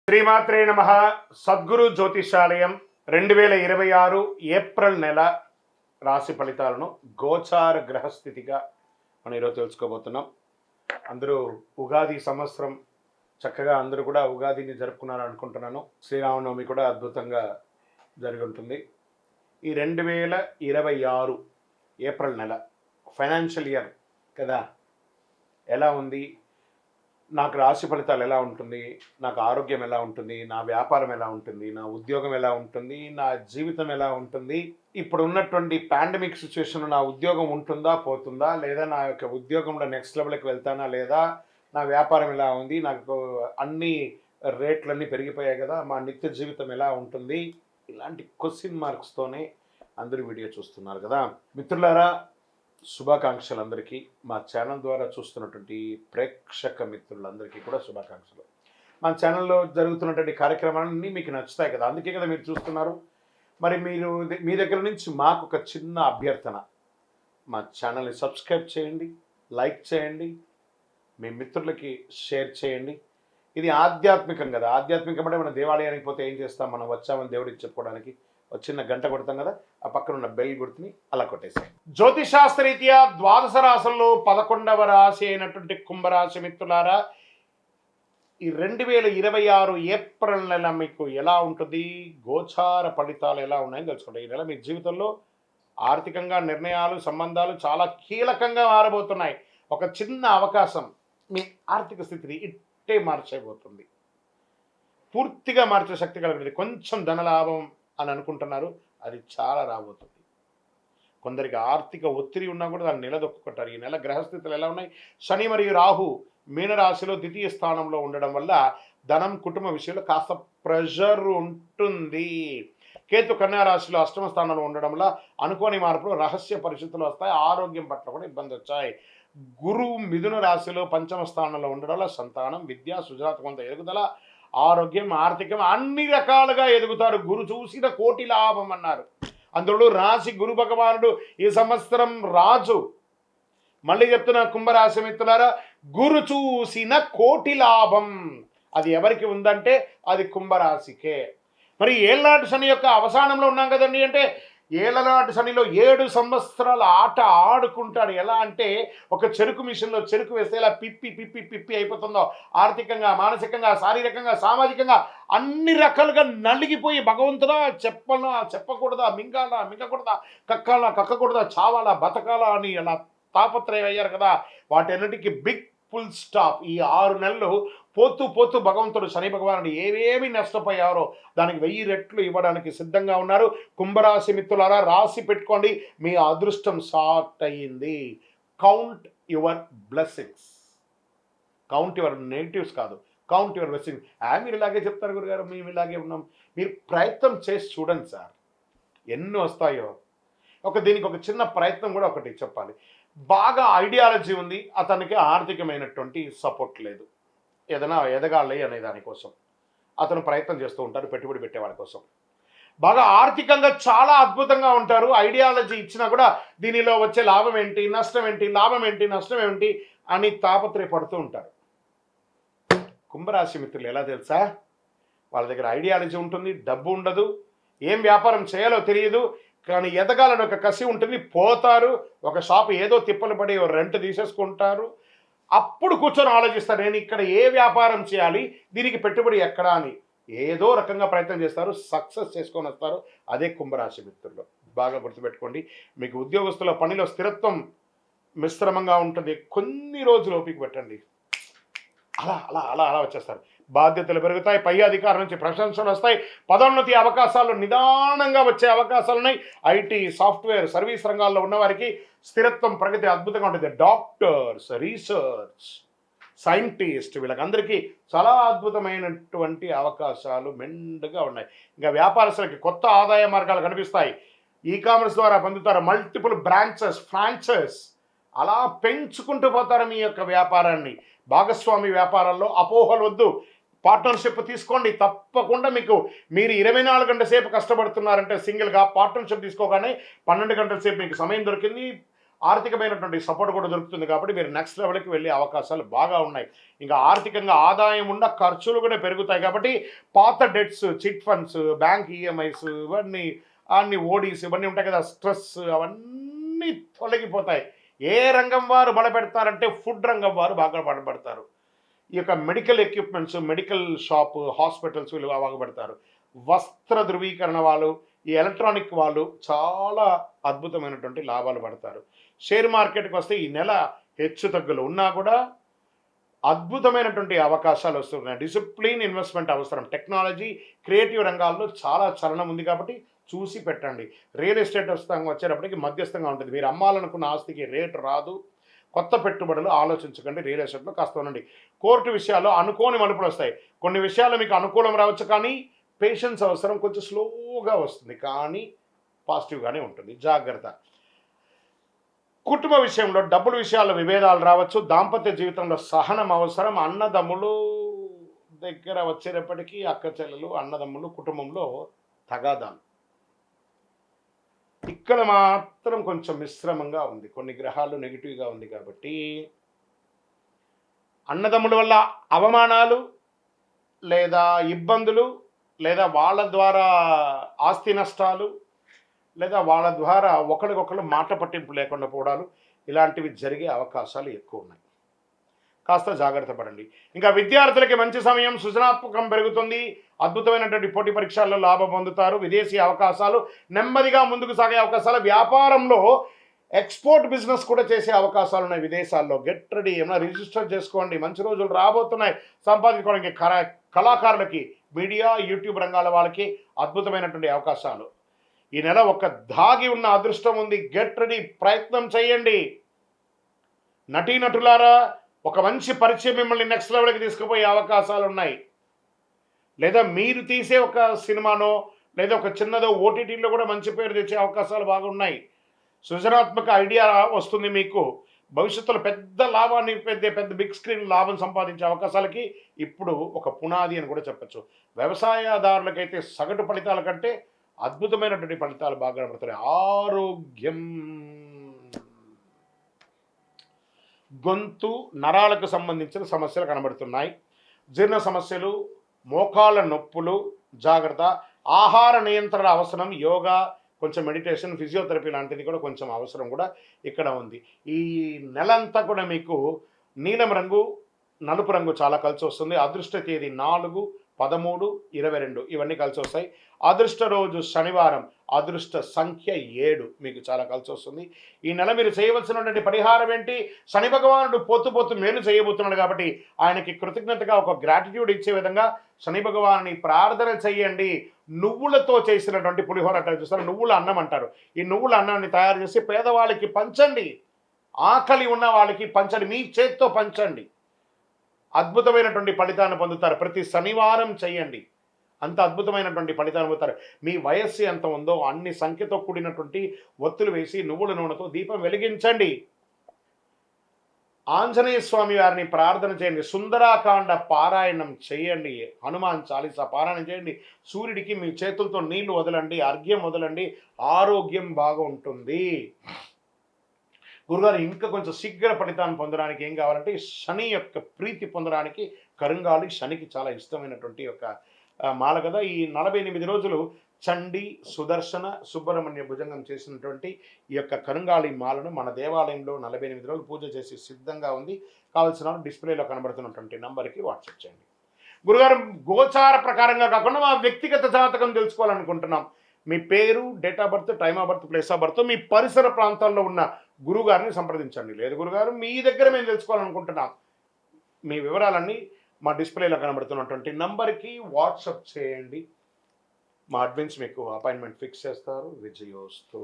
శ్రీమాత్రే నమ. సద్గురు జ్యోతిషాలయం 2026 ఏప్రిల్ నెల రాశి ఫలితాలను గోచార గ్రహస్థితిగా మనం ఈరోజు తెలుసుకోబోతున్నాం. అందరూ ఉగాది సంవత్సరం చక్కగా అందరూ కూడా ఉగాదిని జరుపుకున్నారు అనుకుంటున్నాను. శ్రీరామనవమి కూడా అద్భుతంగా జరిగి ఉంటుంది. ఈ 2026 ఏప్రిల్ నెల ఫైనాన్షియల్ ఇయర్ కదా, ఎలా ఉంది, నాకు రాశి ఫలితాలు ఎలా ఉంటుంది, నాకు ఆరోగ్యం ఎలా ఉంటుంది, నా వ్యాపారం ఎలా ఉంటుంది, నా ఉద్యోగం ఎలా ఉంటుంది, నా జీవితం ఎలా ఉంటుంది, ఇప్పుడు ఉన్నటువంటి పాండమిక్ సిచ్యువేషన్ నా ఉద్యోగం ఉంటుందా పోతుందా, లేదా నా యొక్క ఉద్యోగంలో నెక్స్ట్ లెవెల్కి వెళ్తానా లేదా, నా వ్యాపారం ఎలా ఉంది, నాకు అన్ని రేట్లన్నీ పెరిగిపోయాయి కదా, మా నిత్య జీవితం ఎలా ఉంటుంది, ఇలాంటి క్వశ్చన్ మార్క్స్తోనే అందరూ వీడియో చూస్తున్నారు కదా. మిత్రులారా, శుభాకాంక్షలు అందరికీ. మా ఛానల్ ద్వారా చూస్తున్నటువంటి ప్రేక్షక మిత్రులందరికీ కూడా శుభాకాంక్షలు. మా ఛానల్లో జరుగుతున్నటువంటి కార్యక్రమాలన్నీ మీకు నచ్చుతాయి కదా, అందుకే కదా మీరు చూస్తున్నారు. మరి మీరు మీ దగ్గర నుంచి మాకు ఒక చిన్న అభ్యర్థన, మా ఛానల్ని సబ్స్క్రైబ్ చేయండి, లైక్ చేయండి, మీ మిత్రులకి షేర్ చేయండి. ఇది ఆధ్యాత్మికం కదా, ఆధ్యాత్మికం అంటే మనం దేవాలయానికి పోతే ఏం చేస్తాం, మనం వచ్చామని దేవుడికి చెప్పుకోవడానికి ఒక చిన్న గంట కొడతాం కదా, ఆ పక్కన ఉన్న బెల్ గుర్తుని అలా కొట్టేసాయి. జ్యోతిశాస్త్రరీత్యా ద్వాదశ రాశుల్లో 11వ రాశి అయినటువంటి కుంభరాశి మిత్రులారా, ఈ 2026 ఏప్రిల్ నెల మీకు ఎలా ఉంటుంది, గోచార ఫలితాలు ఎలా ఉన్నాయని తెలుసుకోండి. ఈ నెల మీ జీవితంలో ఆర్థికంగా నిర్ణయాలు, సంబంధాలు చాలా కీలకంగా మారబోతున్నాయి. ఒక చిన్న అవకాశం మీ ఆర్థిక స్థితిని ఇట్టే మార్చేయబోతుంది, పూర్తిగా మార్చే శక్తి కలిగింది. కొంచెం ధనలాభం అని అనుకుంటున్నారు, అది చాలా రాబోతుంది. కొందరికి ఆర్థిక ఒత్తిడి ఉన్నా కూడా దాన్ని నిలదొక్కుంటారు. ఈ నెల గ్రహస్థితులు ఎలా ఉన్నాయి, శని మరియు రాహు మీనరాశిలో ద్వితీయ స్థానంలో ఉండడం వల్ల ధనం, కుటుంబ విషయంలో కాస్త ప్రెషర్ ఉంటుంది. కేతు కన్యా రాశిలో అష్టమ స్థానంలో ఉండడం వల్ల అనుకోని మార్పులు, రహస్య పరిస్థితులు వస్తాయి. ఆరోగ్యం పట్ల కూడా ఇబ్బంది వచ్చాయి. గురువు మిథున రాశిలో పంచమ స్థానంలో ఉండడం వల్ల సంతానం, విద్య, సృజనాత్మక ఎదుగుదల, ఆరోగ్యం, ఆర్థికం అన్ని రకాలుగా ఎదుగుతారు. గురు చూసిన కోటి లాభం అన్నారు. అందులో రాశి గురు భగవానుడు ఈ సంవత్సరం రాజు. మళ్ళీ చెప్తున్నా కుంభరాశి మిత్రులారా, గురు చూసిన కోటి లాభం అది ఎవరికి ఉందంటే అది కుంభరాశికే. మరి ఏళ్ళనాటి శని యొక్క అవసానంలో ఉన్నాం కదండి. అంటే ఏళ్ళనాటి శనిలో 7 సంవత్సరాల ఆట ఆడుకుంటాడు. ఎలా అంటే ఒక చెరుకు మిషన్లో చెరుకు వేస్తే ఇలా పిప్పి పిప్పి పిప్పి అయిపోతుందో, ఆర్థికంగా, మానసికంగా, శారీరకంగా, సామాజికంగా అన్ని రకాలుగా నలిగిపోయి భగవంతుడా చెప్పనా చెప్పకూడదా, మింగాలా మింగకూడదా, కక్కాలా కక్కకూడదా, చావాలా బతకాలా అని అలా తాపత్రయం అయ్యారు కదా. వాటన్నిటికీ బిగ్ ఫుల్ స్టాప్. ఈ 6 నెలలు పోతూ పోతూ భగవంతుడు శని భగవానుడు ఏవేమి నష్టపోయారో దానికి 1000 రెట్లు ఇవ్వడానికి సిద్ధంగా ఉన్నారు. కుంభరాశి మిత్రులారా, రాసి పెట్టుకోండి, మీ అదృష్టం స్టార్ట్ అయ్యింది. Count your blessings, count your negatives కాదు, కౌంట్ యువర్ బ్లెస్సింగ్స్. మీరు ఇలాగే చెప్తారు గురుగారు, మేము ఇలాగే ఉన్నాం. మీరు ప్రయత్నం చేసి చూడండి సార్, ఎన్ని వస్తాయో. దీనికి ఒక చిన్న ప్రయత్నం కూడా ఒకటి చెప్పాలి. బాగా ఐడియాలజీ ఉంది, అతనికి ఆర్థికమైనటువంటి సపోర్ట్ లేదు, ఏదైనా ఎదగాలి అనే దానికోసం అతను ప్రయత్నం చేస్తూ ఉంటారు, పెట్టుబడి పెట్టే వాళ్ళ కోసం. బాగా ఆర్థికంగా చాలా అద్భుతంగా ఉంటారు, ఐడియాలజీ ఇచ్చినా కూడా దీనిలో వచ్చే లాభం ఏంటి, నష్టం ఏంటి, లాభం ఏంటి, నష్టం ఏంటి అని తాపత్రయపడుతూ ఉంటారు. కుంభరాశి మిత్రులు ఎలా తెలుసా, వాళ్ళ దగ్గర ఐడియాలజీ ఉంటుంది, డబ్బు ఉండదు, ఏం వ్యాపారం చేయాలో తెలియదు, కానీ ఎదగాలని ఒక కసి ఉంటుంది. పోతారు, ఒక షాపు ఏదో తిప్పలు పడి రెంట్ తీసేసుకుంటారు. అప్పుడు కూర్చొని ఆలోచిస్తారు, నేను ఇక్కడ ఏ వ్యాపారం చేయాలి, దీనికి పెట్టుబడి ఎక్కడా అని ఏదో రకంగా ప్రయత్నం చేస్తారు, సక్సెస్ చేసుకొని వస్తారు. అదే కుంభరాశి మిత్రులు. బాగా గుర్తుపెట్టుకోండి. మీకు ఉద్యోగస్తుల పనిలో స్థిరత్వం మిశ్రమంగా ఉంటుంది, కొన్ని రోజులు ఓపిక పెట్టండి, అలా అలా అలా అలా వచ్చేస్తారు. బాధ్యతలు పెరుగుతాయి, పై అధికారుల నుంచి ప్రశంసలు వస్తాయి, పదోన్నతి అవకాశాలు నిదానంగా వచ్చే అవకాశాలు ఉన్నాయి. ఐటీ, సాఫ్ట్వేర్, సర్వీస్ రంగాల్లో ఉన్నవారికి స్థిరత్వం, ప్రగతి అద్భుతంగా ఉంటుంది. డాక్టర్స్, రీసెర్చ్ సైంటిస్ట్, వీళ్ళకందరికీ చాలా అద్భుతమైనటువంటి అవకాశాలు మెండుగా ఉన్నాయి. ఇంకా వ్యాపారస్తులకి కొత్త ఆదాయ మార్గాలు కనిపిస్తాయి. ఈకామర్స్ ద్వారా పొందుతారు, మల్టిపుల్ బ్రాంచెస్, ఫ్రాంచైజ్ అలా పెంచుకుంటూ పోతారు మీ యొక్క వ్యాపారాన్ని. భాగస్వామి వ్యాపారాల్లో అపోహలు వద్దు, పార్ట్నర్షిప్ తీసుకోండి. తప్పకుండా మీరు 24 గంటల సేపు కష్టపడుతున్నారంటే సింగిల్గా పార్ట్నర్షిప్ తీసుకోగానే 12 గంటల సేపు మీకు సమయం దొరికింది. ఆర్థికమైనటువంటి సపోర్ట్ కూడా దొరుకుతుంది కాబట్టి మీరు నెక్స్ట్ లెవెల్కి వెళ్ళే అవకాశాలు బాగా ఉన్నాయి. ఇంకా ఆర్థికంగా ఆదాయం ఉన్న ఖర్చులు కూడా పెరుగుతాయి కాబట్టి పాత debts, chit funds, bank EMIs ఇవన్నీ అన్ని ఓడీస్ ఇవన్నీ ఉంటాయి కదా, స్ట్రెస్ అవన్నీ తొలగిపోతాయి. ఏ రంగం వారు బలపెడతారంటే ఫుడ్ రంగం వారు బాగా బలపడతారు. ఈ యొక్క medical equipments, medical shop, hospitals వీళ్ళు బాగా పెడతారు. వస్త్ర ధృవీకరణ వాళ్ళు, ఈ ఎలక్ట్రానిక్ వాళ్ళు చాలా అద్భుతమైనటువంటి లాభాలు పడతారు. షేర్ మార్కెట్కి వస్తే ఈ నెల హెచ్చు తగ్గులు ఉన్నా కూడా అద్భుతమైనటువంటి అవకాశాలు వస్తున్నాయి. డిసిప్లిన్ ఇన్వెస్ట్మెంట్ అవసరం. టెక్నాలజీ, క్రియేటివ్ రంగాల్లో చాలా చలనం ఉంది కాబట్టి చూసి పెట్టండి. రియల్ ఎస్టేట్ వచ్చేటప్పటికి మధ్యస్థంగా ఉంటుంది. మీరు అమ్మాలనుకున్న ఆస్తికి రేటు రాదు. కొత్త పెట్టుబడులు ఆలోచించకండి. రియల్ ఎస్టేట్లో కాస్త ఉండండి. కోర్టు విషయాల్లో అనుకోని మలుపులు వస్తాయి. కొన్ని విషయాలు మీకు అనుకూలం రావచ్చు, కానీ పేషెన్స్ అవసరం. కొంచెం స్లోగా వస్తుంది, కానీ పాజిటివ్గానే ఉంటుంది. జాగ్రత్త. కుటుంబ విషయంలో, డబ్బుల విషయాల్లో విభేదాలు రావచ్చు. దాంపత్య జీవితంలో సహనం అవసరం. అన్నదమ్ములు దగ్గర వచ్చేటప్పటికీ అక్క చెల్లెలు, అన్నదమ్ములు, కుటుంబంలో తగాదాలు. ఇక్కడ మాత్రం కొంచెం మిశ్రమంగా ఉంది. కొన్ని గ్రహాలు నెగిటివ్గా ఉంది కాబట్టి అన్నదమ్ముల వల్ల అవమానాలు లేదా ఇబ్బందులు, లేదా వాళ్ళ ద్వారా ఆస్తి నష్టాలు, లేదా వాళ్ళ ద్వారా ఒకరికొకరు మాట పట్టింపు లేకుండా పోవడాలు, ఇలాంటివి జరిగే అవకాశాలు ఎక్కువ ఉన్నాయి. కాస్త జాగ్రత్త పడండి. ఇంకా విద్యార్థులకి మంచి సమయం. సృజనాత్మకం పెరుగుతుంది. అద్భుతమైనటువంటి పోటీ పరీక్షల్లో లాభం పొందుతారు. విదేశీ అవకాశాలు, నెమ్మదిగా ముందుకు సాగే అవకాశాలు. వ్యాపారంలో ఎక్స్పోర్ట్ బిజినెస్ కూడా చేసే అవకాశాలు ఉన్నాయి విదేశాల్లో. Get ready. ఏమైనా రిజిస్టర్ చేసుకోండి. మంచి రోజులు రాబోతున్నాయి. సంపాదించుకోవడానికి కళాకారులకి, మీడియా, యూట్యూబ్ రంగాల వాళ్ళకి అద్భుతమైనటువంటి అవకాశాలు. ఈ నెల ఒక దాగి ఉన్న అదృష్టం ఉంది. Get ready. ప్రయత్నం చేయండి. నటీనటులారా, ఒక మంచి పరిచయం మిమ్మల్ని నెక్స్ట్ లెవెల్కి తీసుకుపోయే అవకాశాలు ఉన్నాయి. లేదా మీరు తీసే ఒక సినిమానో లేదా ఒక చిన్నదో ఓటీటీలో కూడా మంచి పేరు తెచ్చే అవకాశాలు బాగున్నాయి. సృజనాత్మక ఐడియా వస్తుంది మీకు. భవిష్యత్తులో పెద్ద లాభాన్ని, పెద్ద బిగ్ స్క్రీన్ లాభం సంపాదించే అవకాశాలకి ఇప్పుడు ఒక పునాది అని కూడా చెప్పచ్చు. వ్యవసాయదారులకైతే సగటు ఫలితాల కంటే అద్భుతమైనటువంటి ఫలితాలు బాగా కనబడుతున్నాయి. ఆరోగ్యం, గొంతు, నరాలకు సంబంధించిన సమస్యలు కనబడుతున్నాయి. జీర్ణ సమస్యలు, మోకాళ్ళ నొప్పులు. జాగ్రత్త. ఆహార నియంత్రణ అవసరం. యోగా, కొంచెం మెడిటేషన్, ఫిజియోథెరపీ లాంటిది కూడా కొంచెం అవసరం కూడా ఇక్కడ ఉంది. ఈ నెలంతా కూడా మీకు నీలం రంగు, నలుపు రంగు చాలా కలిసి వస్తుంది. అదృష్ట తేదీ 4, 13, 22 ఇవన్నీ కలిసి వస్తాయి. అదృష్ట రోజు శనివారం. అదృష్ట సంఖ్య 7 మీకు చాలా కలిసి వస్తుంది. ఈ నెల మీరు చేయవలసినటువంటి పరిహారం ఏంటి? శని భగవానుడు పోతూ మేలు చేయబోతున్నాడు కాబట్టి ఆయనకి కృతజ్ఞతగా ఒక గ్రాటిట్యూడ్ ఇచ్చే విధంగా శని భగవాన్ని ప్రార్థన చేయండి. నువ్వులతో చేసినటువంటి పులిహోర అంటారు చూస్తారు, నువ్వుల అన్నం అంటారు. ఈ నువ్వుల అన్నాన్ని తయారు చేసి పేదవాళ్ళకి పంచండి. ఆకలి ఉన్న వాళ్ళకి పంచండి. మీ చేత్తో పంచండి. అద్భుతమైనటువంటి ఫలితాన్ని పొందుతారు. ప్రతి శనివారం చేయండి. అంత అద్భుతమైనటువంటి ఫలితాన్ని పొందుతారు. మీ వయస్సు ఎంత ఉందో అన్ని సంఖ్యతో కూడినటువంటి ఒత్తులు వేసి నువ్వుల నూనెతో దీపం వెలిగించండి. ఆంజనేయ స్వామి వారిని ప్రార్థన చేయండి. సుందరాకాండ పారాయణం చేయండి. హనుమాన్ చాలీసా పారాయణం చేయండి. సూర్యుడికి మీ చేతులతో నీళ్లు వదలండి, అర్ఘ్యం వదలండి. ఆరోగ్యం బాగా ఉంటుంది. గురుగారు, ఇంకా కొంచెం శీఘ్ర ఫలితాన్ని పొందడానికి ఏం కావాలంటే శని యొక్క ప్రీతి పొందడానికి కరుంగాలి శనికి చాలా ఇష్టమైనటువంటి ఒక మాల కదా. ఈ 48 రోజులు చండి, సుదర్శన, సుబ్రహ్మణ్య భుజంగం చేసినటువంటి ఈ యొక్క కరుంగాళి మాలను మన దేవాలయంలో 48 రోజులు పూజ చేసి సిద్ధంగా ఉంది. కావాల్సిన డిస్ప్లేలో కనబడుతున్నటువంటి నంబర్కి వాట్సాప్ చేయండి. గురుగారు, గోచార ప్రకారంగా కాకుండా మా వ్యక్తిగత జాతకం తెలుసుకోవాలనుకుంటున్నాం. మీ పేరు, date of birth, time of birth, place of birth, మీ పరిసర ప్రాంతాల్లో ఉన్న గురుగారిని సంప్రదించండి. లేదు గురుగారు, మీ దగ్గర మేము తెలుసుకోవాలనుకుంటున్నాం, మీ వివరాలన్నీ మా డిస్ప్లేలో కనబడుతున్నటువంటి నంబర్కి వాట్సాప్ చేయండి. మా అడ్మిన్స్ మీకు అపాయింట్మెంట్ ఫిక్స్ చేస్తారు. విజయోస్తు.